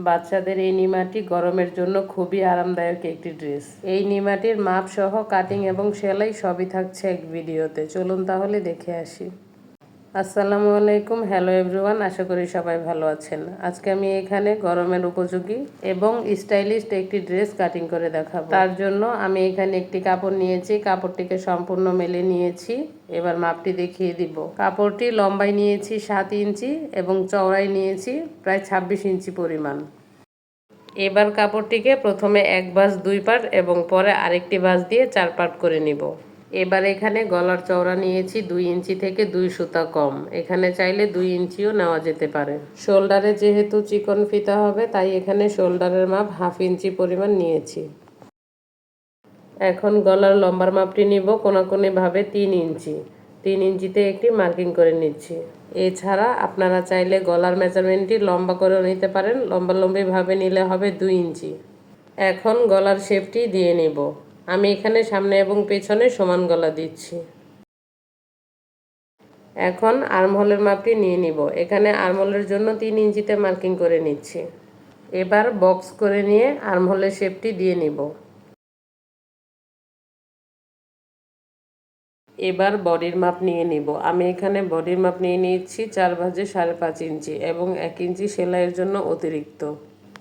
বাচ্চাদের এই নিমাটি গরমের জন্য খুবই আরামদায়ক একটি ড্রেস। এই নিমাটির মাপ সহ কাটিং এবং সেলাই সবই থাকছে এক ভিডিওতে। চলুন তাহলে দেখে আসি। আসসালামু আলাইকুম, হ্যালো এভরিওয়ান, আশা করি সবাই ভালো আছেন। আজকে আমি এখানে গরমের উপযোগী এবং স্টাইলিশ একটি ড্রেস কাটিং করে দেখাবো। তার জন্য আমি এখানে একটি কাপড় নিয়েছি, কাপড়টিকে সম্পূর্ণ মেলে নিয়েছি। এবার মাপটি দেখিয়ে দিব। কাপড়টি লম্বায় নিয়েছি 7 ইঞ্চি এবং চওড়ায় নিয়েছি প্রায় 26 ইঞ্চি পরিমাণ। এবার কাপড়টিকে প্রথমে এক ভাঁজ 2 পার্ট এবং পরে আরেকটি ভাঁজ দিয়ে 4 পার্ট করে নিব। এবার এখানে গলার চওড়া নিয়েছি 2 ইঞ্চি থেকে 2 সুতা কম। এখানে চাইলে 2 ইঞ্চিও নেওয়া যেতে পারে। শোল্ডারে যেহেতু চিকন ফিতা হবে তাই এখানে শোল্ডারের মাপ 1/2 ইঞ্চি পরিমাণ নিয়েছি। এখন গলার লম্বার মাপটি নিব কোনাকুনিভাবে 3 ইঞ্চি। 3 ইঞ্চিতে একটি মার্কিং করে নিচ্ছি। এছাড়া আপনারা চাইলে গলার মেজারমেন্টটি লম্বা করেও নিতে পারেন, লম্বালম্বিভাবে নিলে হবে 2 ইঞ্চি। এখন গলার শেপটি দিয়ে নেব। আমি এখানে সামনে এবং পেছনে সমান গলা দিচ্ছি। এখন আর্মহোলের মাপটি নিয়ে নিব। এখানে আর্মহোলের জন্য 3 ইঞ্চিতে মার্কিং করে নিচ্ছি। এবার বক্স করে নিয়ে আর্মহোলের শেপটি দিয়ে নিব। এবার বডির মাপ নিয়ে নিব। আমি এখানে বডির মাপ নিয়ে নিচ্ছি 4 ভাঁজে 5.5 ইঞ্চি এবং 1 ইঞ্চি সেলাইয়ের জন্য অতিরিক্ত।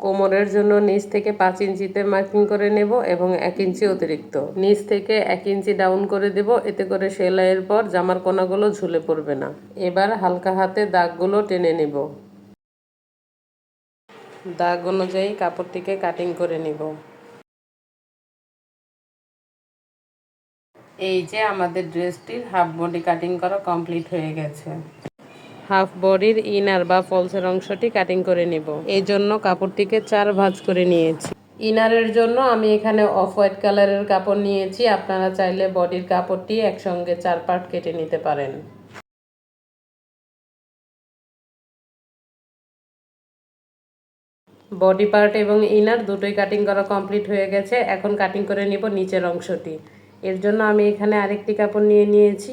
কোমরের জন্য নিচ থেকে 5 ইঞ্চিতে মার্কিং করে নেব এবং 1 ইঞ্চি অতিরিক্ত। নিচ থেকে 1 ইঞ্চি ডাউন করে দেব, এতে করে সেলাইয়ের পর জামার কোনাগুলো ঝুলে পড়বে না। এবার হালকা হাতে দাগগুলো টেনে নেব। দাগ অনুযায়ী কাপড়টিকে কাটিং করে নেব। এই যে আমাদের ড্রেসটির হাফ বডি কাটিং করা কমপ্লিট হয়ে গেছে। হাফ বডির ইনার বা ফলসের অংশটি কাটিং করে নেব। এই জন্য কাপড়টিকে 4 ভাঁজ করে নিয়েছি। ইনারের জন্য আমি এখানে অফ হোয়াইট কালারের কাপড় নিয়েছি। আপনারা চাইলে বডির কাপড়টি একসঙ্গে 4 পার্ট কেটে নিতে পারেন। বডি পার্ট এবং ইনার দুটোই কাটিং করা কমপ্লিট হয়ে গেছে। এখন কাটিং করে নিব নিচের অংশটি। এর জন্য আমি এখানে আরেকটি কাপড় নিয়ে নিয়েছি।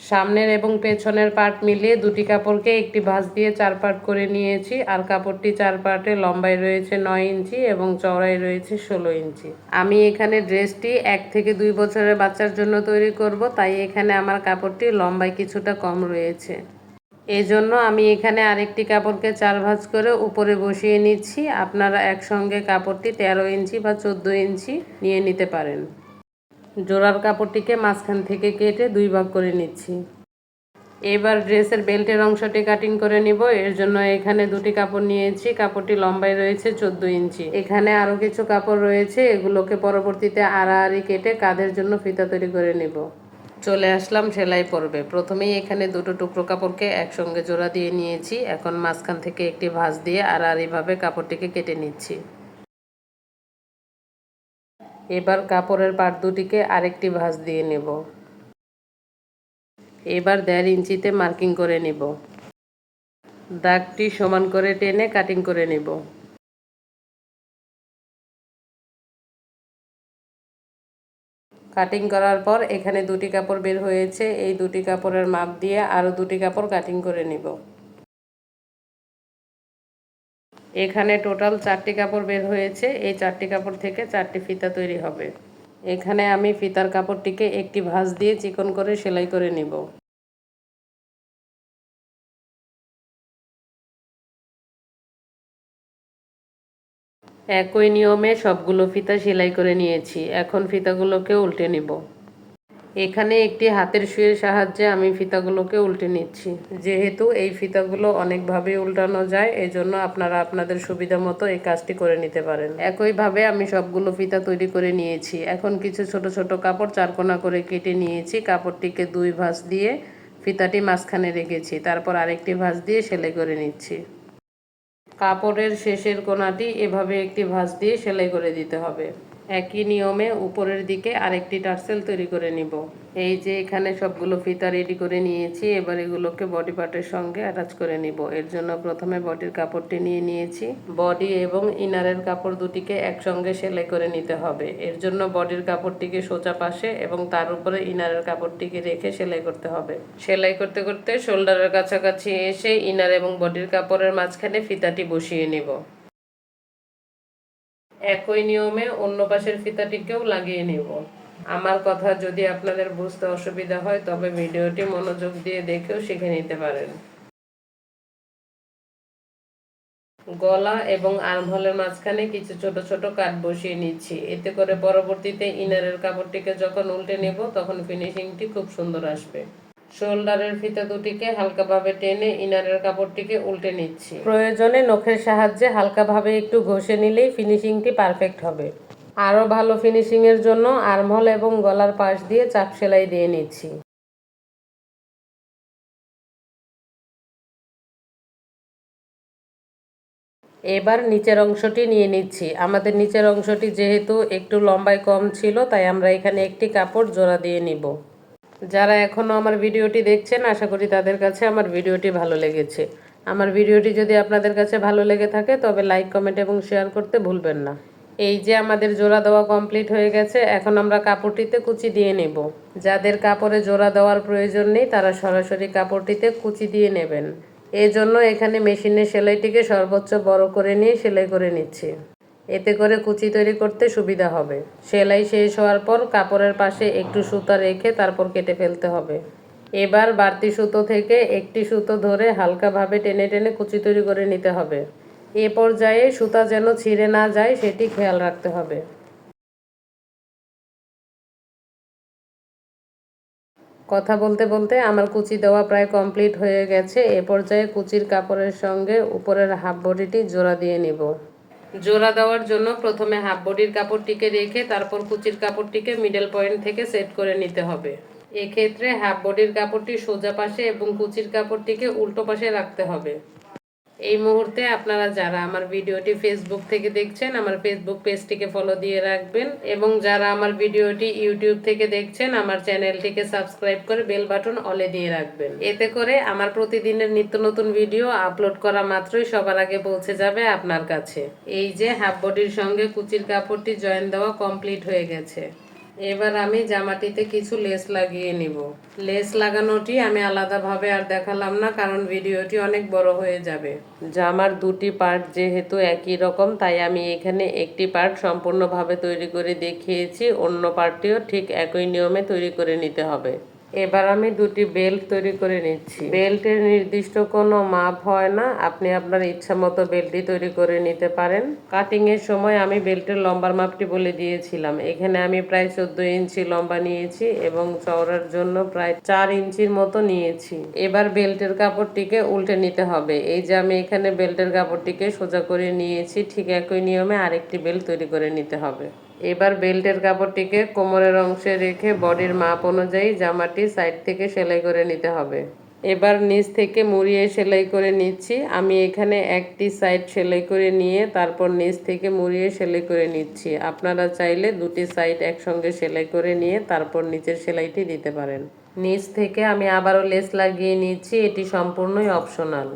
সামনের এবং পেছনের পার্ট মিলিয়ে দুটি কাপড়কে একটি ভাঁজ দিয়ে 4 পার্ট করে নিয়েছি। আর কাপড়টি 4 পার্টে লম্বায় রয়েছে 9 ইঞ্চি এবং চওড়ায় রয়েছে 16 ইঞ্চি। আমি এখানে ড্রেসটি 1 থেকে 2 বছরের বাচ্চার জন্য তৈরি করব, তাই এখানে আমার কাপড়টি লম্বায় কিছুটা কম রয়েছে। এজন্য আমি এখানে আরেকটি কাপড়কে 4 ভাঁজ করে উপরে বসিয়ে নিচ্ছি। আপনারা একসঙ্গে কাপড়টি 13 ইঞ্চি বা 14 ইঞ্চি নিয়ে নিতে পারেন। জোড়ার কাপড়টিকে মাঝখান থেকে কেটে 2 ভাগ করে নিচ্ছি। এবার ড্রেসের বেল্টের অংশটি কাটিং করে নিব। এর জন্য এখানে দুটি কাপড় নিয়েছি। কাপড়টি লম্বায় রয়েছে 14 ইঞ্চি। এখানে আরও কিছু কাপড় রয়েছে, এগুলোকে পরবর্তীতে আড়াআড়ি কেটে কাঁধের জন্য ফিতা তৈরি করে নেব। চলে আসলাম সেলাই পর্বে। প্রথমেই এখানে দুটো টুকরো কাপড়কে একসঙ্গে জোড়া দিয়ে নিয়েছি। এখন মাঝখান থেকে একটি ভাঁজ দিয়ে আড়াআড়িভাবে কাপড়টিকে কেটে নিচ্ছি। এবার কাপড়ের পাট দুটিকে আরেকটি ভাঁজ দিয়ে নেব। এবার 1.5 ইঞ্চিতে মার্কিং করে নেব। দাগটি সমান করে টেনে কাটিং করে নেব। কাটিং করার পর এখানে দুটি কাপড় বের হয়েছে। এই দুটি কাপড়ের মাপ দিয়ে আরও দুটি কাপড় কাটিং করে নেব। এখানে টোটাল 4টি কাপড় বের হয়েছে। এই 4টি কাপড় থেকে 4টি ফিতা তৈরি হবে। এখানে আমি ফিতার কাপড়টিকে একটি ভাঁজ দিয়ে চিকন করে সেলাই করে নেব। একই নিয়মে সবগুলো ফিতা সেলাই করে নিয়েছি। এখন ফিতাগুলোকে উল্টে নেব। এখানে একটি হাতের সুইয়ের সাহায্যে আমি ফিতাগুলোকে উল্টে নিচ্ছি। যেহেতু এই ফিতাগুলো অনেকভাবে উল্টানো যায়, এজন্য আপনারা আপনাদের সুবিধা মতো এই কাজটি করে নিতে পারেন। একইভাবে আমি সবগুলো ফিতা তৈরি করে নিয়েছি। এখন কিছু ছোট ছোট কাপড় 4 কোনা করে কেটে নিয়েছি। কাপড়টিকে 2 ভাঁজ দিয়ে ফিতাটি মাঝখানে রেখেছি। তারপর আরেকটি ভাঁজ দিয়ে সেলাই করে নিচ্ছি। কাপড়ের শেষের কোনাটি এভাবে একটি ভাঁজ দিয়ে সেলাই করে দিতে হবে। একই নিয়মে উপরের দিকে আরেকটি টার্সেল তৈরি করে নিব। এই যে এখানে সবগুলো ফিতা রেডি করে নিয়েছি। এবার এগুলোকে বডি পার্টের সঙ্গে অ্যাটাচ করে নিব। এর জন্য প্রথমে বডির কাপড়টি নিয়ে নিয়েছি। বডি এবং ইনারের কাপড় দুটিকে একসঙ্গে সেলাই করে নিতে হবে। এর জন্য বডির কাপড়টিকে সোজা পাশে এবং তার উপরে ইনারের কাপড়টিকে রেখে সেলাই করতে হবে। সেলাই করতে করতে শোল্ডারের কাছাকাছি এসে ইনার এবং বডির কাপড়ের মাঝখানে ফিতাটি বসিয়ে নিব। একই নিয়মে অন্য পাশের ফিতাটিকেও লাগিয়ে নিব। আমার কথা যদি আপনাদের বুঝতে অসুবিধা হয় তবে ভিডিওটি মনোযোগ দিয়ে দেখেও শিখে নিতে পারেন। গলা এবং আর্মহোলের মাঝখানে কিছু ছোট ছোট কাট বসিয়ে নিচ্ছি, এতে করে পরবর্তীতে ইনারের কাপড়টিকে যখন উল্টে নেব তখন ফিনিশিংটি খুব সুন্দর আসবে। শোল্ডারের ফিতা দুটিকে হালকাভাবে টেনে ইনারের কাপড়টিকে উল্টে নিচ্ছি। প্রয়োজনে নখের সাহায্যে হালকাভাবে একটু ঘষে নিলেই ফিনিশিংটি পারফেক্ট হবে। আরও ভালো ফিনিশিংয়ের জন্য আর্মহোল এবং গলার পাশ দিয়ে চাপ সেলাই দিয়ে নিচ্ছি। এবার নিচের অংশটি নিয়ে নিচ্ছি। আমাদের নিচের অংশটি যেহেতু একটু লম্বায় কম ছিল তাই আমরা এখানে একটি কাপড় জোড়া দিয়ে নিব। যারা এখনও আমার ভিডিওটি দেখছেন আশা করি তাদের কাছে আমার ভিডিওটি ভালো লেগেছে। আমার ভিডিওটি যদি আপনাদের কাছে ভালো লেগে থাকে তবে লাইক, কমেন্ট এবং শেয়ার করতে ভুলবেন না। এই যে আমাদের জোড়া দেওয়া কমপ্লিট হয়ে গেছে, এখন আমরা কাপড়টিতে কুচি দিয়ে নেব। যাদের কাপড়ে জোড়া দেওয়ার প্রয়োজন নেই তারা সরাসরি কাপড়টিতে কুচি দিয়ে নেবেন। এজন্য এখানে মেশিনের সেলাইটিকে সর্বোচ্চ বড় করে নিয়ে সেলাই করে নিচ্ছি। এতে করে কুচি তৈরি করতে সুবিধা হবে। সেলাই শেষ হওয়ার পর কাপড়ের পাশে একটু সুতা রেখে তারপর কেটে ফেলতে হবে। এবার বাড়তি সুতো থেকে একটি সুতো ধরে হালকাভাবে টেনে টেনে কুচি তৈরি করে নিতে হবে। এ পর্যায়ে সুতা যেন ছিঁড়ে না যায় সেটি খেয়াল রাখতে হবে। কথা বলতে বলতে আমার কুচি দেওয়া প্রায় কমপ্লিট হয়ে গেছে। এ পর্যায়ে কুচির কাপড়ের সঙ্গে উপরের হাফ বডিটি জোড়া দিয়ে নিব। জোড়া দেওয়ার জন্য প্রথমে হাফ বডির কাপড়টিকে রেখে তারপর কুচির কাপড়টিকে মিডল পয়েন্ট থেকে সেট করে নিতে হবে। এক্ষেত্রে হাফ বডির কাপড়টি সোজা পাশে এবং কুচির কাপড়টিকে উল্টো পাশে রাখতে হবে। এই মুহূর্তে আপনারা যারা আমার ভিডিওটি ফেসবুক থেকে দেখছেন আমার ফেসবুক পেজটিকে ফলো দিয়ে রাখবেন, এবং যারা আমার ভিডিওটি ইউটিউব থেকে দেখছেন আমার চ্যানেলটিকে সাবস্ক্রাইব করে বেল বাটন অলে দিয়ে রাখবেন। এতে করে আমার প্রতিদিনের নিত্য নতুন ভিডিও আপলোড করা মাত্রই সবার আগে পৌঁছে যাবে আপনার কাছে। এই যে হাফ বডির সঙ্গে কুচির কাপড়টি জয়েন দেওয়া কমপ্লিট হয়ে গেছে। এবার আমি জামাটিতে কিছু লেস লাগিয়ে নিব। লেস লাগানোটি আমি আলাদাভাবে আর দেখালাম না কারণ ভিডিওটি অনেক বড় হয়ে যাবে। জামার দুটি পার্ট যেহেতু একই রকম তাই আমি এখানে একটি পার্ট সম্পূর্ণভাবে তৈরি করে দেখিয়েছি, অন্য পার্টটিও ঠিক একই নিয়মে তৈরি করে নিতে হবে। এবার আমি দুটি বেল্ট তৈরি করে নিচ্ছি। বেল্টের নির্দিষ্ট কোনো মাপ হয় না, আপনি আপনার ইচ্ছা মতো বেল্টটি তৈরি করে নিতে পারেন। কাটিং এর সময় আমি বেল্টের লম্বার মাপটি বলে দিয়েছিলাম। এখানে আমি প্রায় 14 ইঞ্চি লম্বা নিয়েছি এবং চওড়ার জন্য প্রায় 4 ইঞ্চির মতো নিয়েছি। এবার বেল্টের কাপড়টিকে উল্টে নিতে হবে। এই যে আমি এখানে বেল্টের কাপড়টিকে সোজা করে নিয়েছি, ঠিক একই নিয়মে আরেকটি বেল্ট তৈরি করে নিতে হবে। এবার বেল্টের কাপড়টিকে কোমরের অংশে রেখে বডির মাপ অনুযায়ী জামাটি সাইড থেকে সেলাই করে নিতে হবে। এবার নিচ থেকে মুড়িয়ে সেলাই করে নিচ্ছি। আমি এখানে একটি সাইড সেলাই করে নিয়ে তারপর নিচ থেকে মুড়িয়ে সেলাই করে নিচ্ছি। আপনারা চাইলে দুটি সাইড একসঙ্গে সেলাই করে নিয়ে তারপর নিচের সেলাইটি দিতে পারেন। নিচ থেকে আমি আবারও লেস লাগিয়ে নিচ্ছি, এটি সম্পূর্ণই অপশনাল।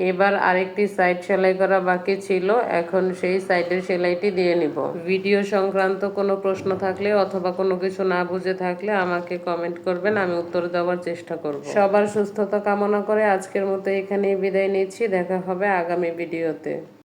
এবার আরেকটি সাইড সেলাই করা বাকি ছিল, এখন সেই সাইডের সেলাইটি দিয়ে নিব। ভিডিও সংক্রান্ত কোনো প্রশ্ন থাকলে অথবা কোনো কিছু না বুঝে থাকলে আমাকে কমেন্ট করবেন, আমি উত্তর দেওয়ার চেষ্টা করব। সবার সুস্থতা কামনা করে আজকের মতো এখানেই বিদায় নিচ্ছি। দেখা হবে আগামী ভিডিওতে।